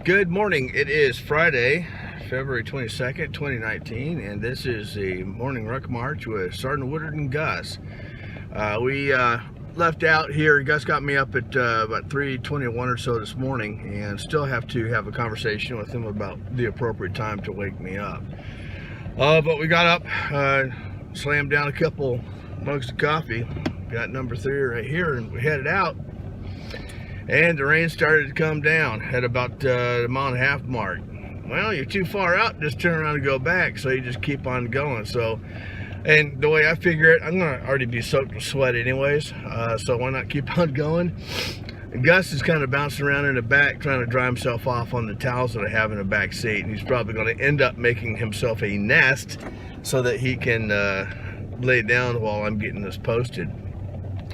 Good morning. It is Friday, February 22nd, 2019, and this is the morning ruck march with Sergeant Woodard and Gus. We left out here. Gus got me up at about 3:21 or so this morning, and still have to have a conversation with him about the appropriate time to wake me up. But we got up, slammed down a couple mugs of coffee, got number 3 right here, and we headed out. And the rain started to come down at about the mile-and-a-half mark. Well, you're too far out, just turn around and go back, so you just keep on going. So, and the way I figure it, I'm gonna already be soaked with sweat anyways, so why not keep on going? And Gus is kind of bouncing around in the back, trying to dry himself off on the towels that I have in the back seat, and he's probably going to end up making himself a nest so that he can lay down while I'm getting this posted.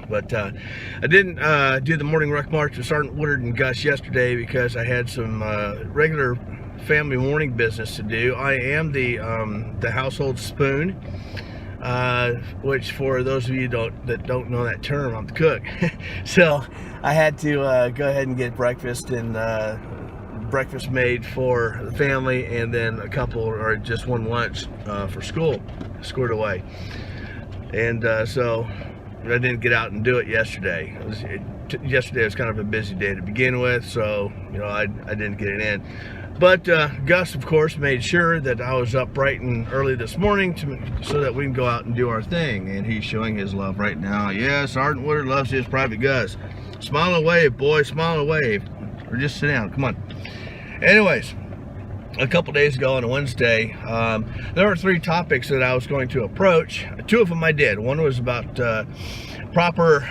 But I didn't do the morning ruck march with Sergeant Woodard and Gus yesterday because I had some regular family morning business to do. I am the household spoon, which for those of you that don't know that term, I'm the cook. So I had to go ahead and get breakfast and breakfast made for the family, and then a couple or just one lunch for school squared away. And so I didn't get out and do it yesterday. Yesterday was kind of a busy day to begin with, so I didn't get it in. But Gus, of course, made sure that I was up bright and early this morning so that we can go out and do our thing. And he's showing his love right now. Yeah, Sergeant Woodard loves his private Gus. Smile and wave, boy, smile and wave. Or just sit down, come on. Anyways, a couple days ago on a Wednesday, there were 3 topics that I was going to approach. 2 of them I did. One was about proper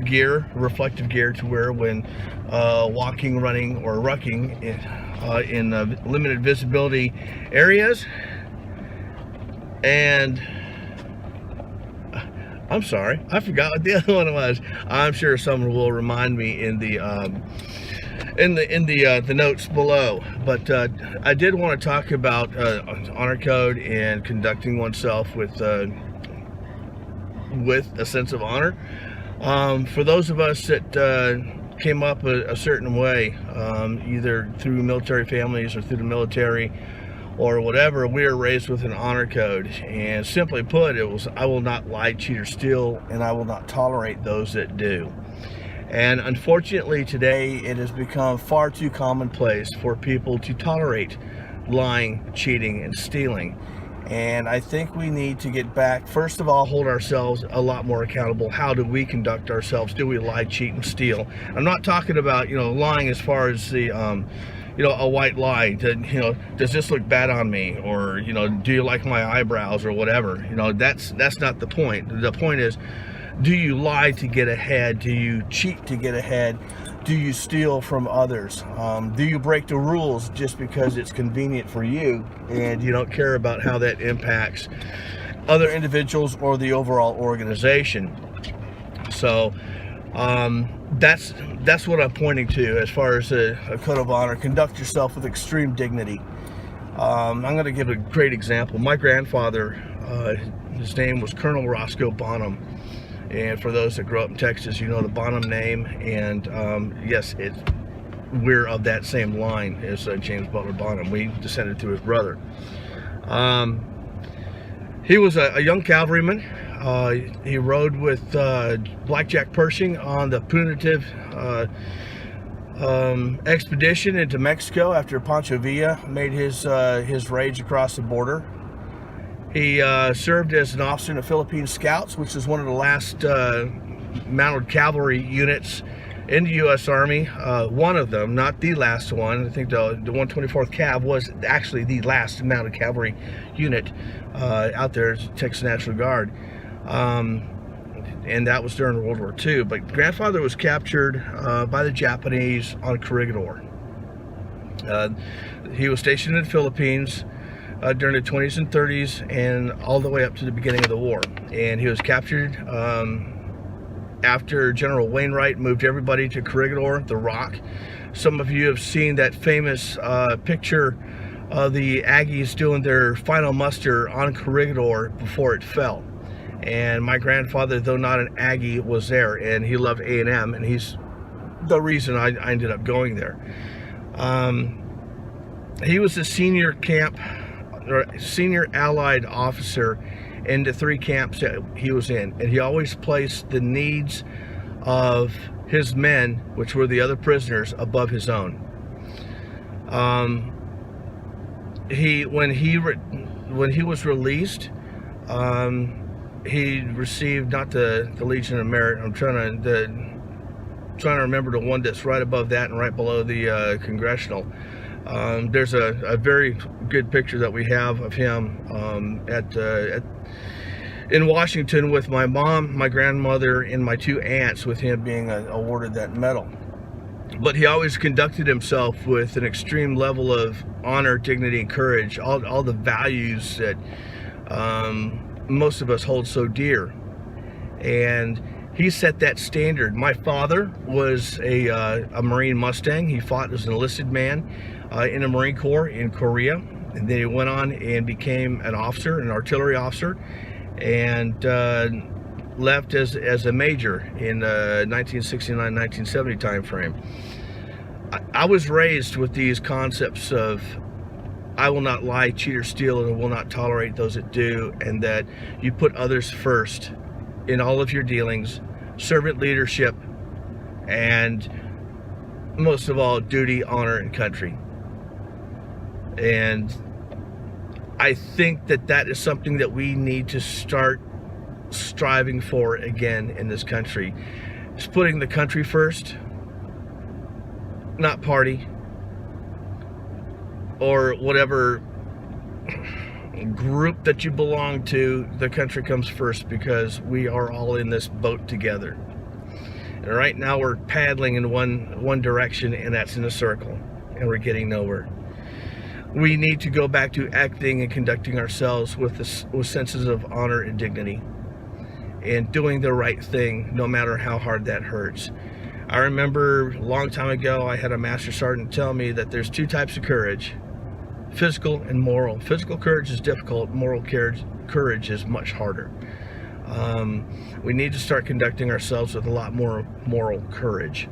gear, reflective gear to wear when walking, running, or rucking in limited visibility areas. And I'm sorry, I forgot what the other one was. I'm sure someone will remind me in the notes below. But I did want to talk about honor code and conducting oneself with a sense of honor. For those of us that came up a certain way, either through military families or through the military or whatever, we are raised with an honor code. And simply put, it was, I will not lie, cheat, or steal, and I will not tolerate those that do. And unfortunately today it has become far too commonplace for people to tolerate lying, cheating, and stealing. And I think we need to get back, first of all, hold ourselves a lot more accountable. How do we conduct ourselves? Do we lie, cheat, and steal? I'm not talking about lying as far as the a white lie to, does this look bad on me, or do you like my eyebrows, or whatever. That's not the point. The point is, do you lie to get ahead? Do you cheat to get ahead? Do you steal from others? Do you break the rules just because it's convenient for you and you don't care about how that impacts other individuals or the overall organization? So that's what I'm pointing to as far as a code of honor. Conduct yourself with extreme dignity. I'm going to give a great example. My grandfather, his name was Colonel Roscoe Bonham. And for those that grew up in Texas, the Bonham name. And yes, we're of that same line as James Butler Bonham. We descended through his brother. He was a young cavalryman. He rode with Blackjack Pershing on the punitive expedition into Mexico after Pancho Villa made his raids across the border. He served as an officer in the Philippine Scouts, which is one of the last mounted cavalry units in the U.S. Army. One of them, not the last one. I think the 124th Cav was actually the last mounted cavalry unit out there, Texas National Guard. And that was during World War II. But grandfather was captured by the Japanese on Corregidor. He was stationed in the Philippines during the 20s and 30s and all the way up to the beginning of the war. And he was captured after General Wainwright moved everybody to Corregidor, the Rock. Some of you have seen that famous picture of the Aggies doing their final muster on Corregidor before it fell. And my grandfather, though not an Aggie, was there, and he loved A&M, and he's the reason I ended up going there. He was a senior allied officer in the 3 camps that he was in, and he always placed the needs of his men, which were the other prisoners, above his own. When he was released, he received not the Legion of Merit. I'm trying to remember the one that's right above that and right below the Congressional. There's a very good picture that we have of him in Washington with my mom, my grandmother, and my 2 aunts, with him being awarded that medal. But he always conducted himself with an extreme level of honor, dignity, and courage, all the values that most of us hold so dear. And he set that standard. My father was a Marine Mustang. He fought as an enlisted man in the Marine Corps in Korea, and then he went on and became an officer, an artillery officer, and left as a major in 1969-1970 time frame. I was raised with these concepts of I will not lie, cheat, or steal, and will not tolerate those that do, and that you put others first in all of your dealings, servant leadership, and most of all, duty, honor, and country. And I think that is something that we need to start striving for again in this country. It's putting the country first, not party or whatever group that you belong to. The country comes first, because we are all in this boat together. And right now we're paddling in one direction, and that's in a circle, and we're getting nowhere. We need to go back to acting and conducting ourselves with senses of honor and dignity, and doing the right thing no matter how hard that hurts. I remember a long time ago I had a master sergeant tell me that there's 2 types of courage: physical and moral. Physical courage is difficult, moral courage is much harder. We need to start conducting ourselves with a lot more moral courage.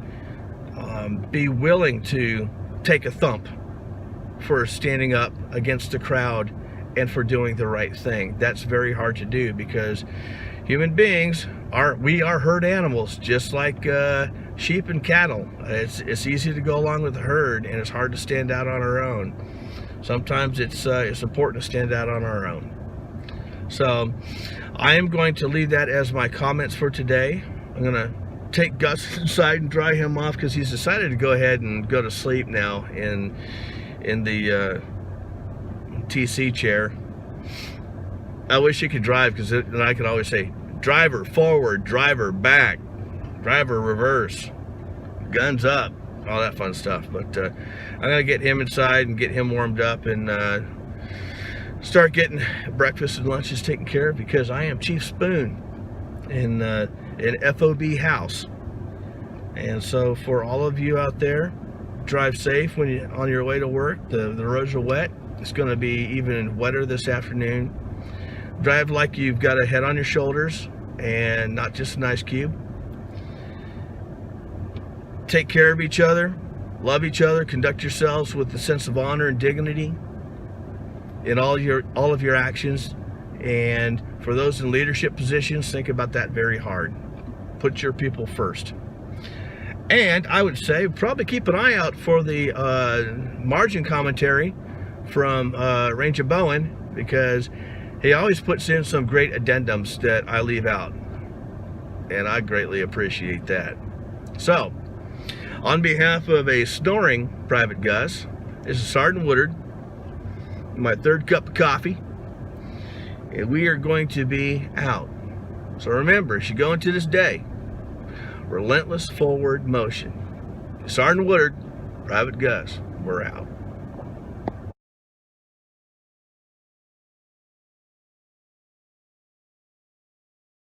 Be willing to take a thump for standing up against the crowd and for doing the right thing. That's very hard to do, because human beings we are herd animals, just like sheep and cattle. It's easy to go along with the herd, and it's hard to stand out on our own. Sometimes it's important to stand out on our own. So I am going to leave that as my comments for today. I'm going to take Gus inside and dry him off, because he's decided to go ahead and go to sleep now in the TC chair. I wish he could drive, because then I could always say, driver forward, driver back, driver reverse, guns up, all that fun stuff. But I'm going to get him inside and get him warmed up, and start getting breakfast and lunches taken care of, because I am Chief Spoon in FOB house. And so for all of you out there, drive safe when you're on your way to work. The roads are wet. It's going to be even wetter this afternoon. Drive like you've got a head on your shoulders and not just an ice cube. Take care of each other, love each other, conduct yourselves with a sense of honor and dignity in all of your actions. And for those in leadership positions, think about that very hard. Put your people first. And I would say probably keep an eye out for the margin commentary from Ranger Bowen, because he always puts in some great addendums that I leave out, and I greatly appreciate that. So, on behalf of a snoring Private Gus, this is Sergeant Woodard, my 3rd cup of coffee, and we are going to be out. So remember, as you go into this day, relentless forward motion. Sergeant Woodard, Private Gus, we're out.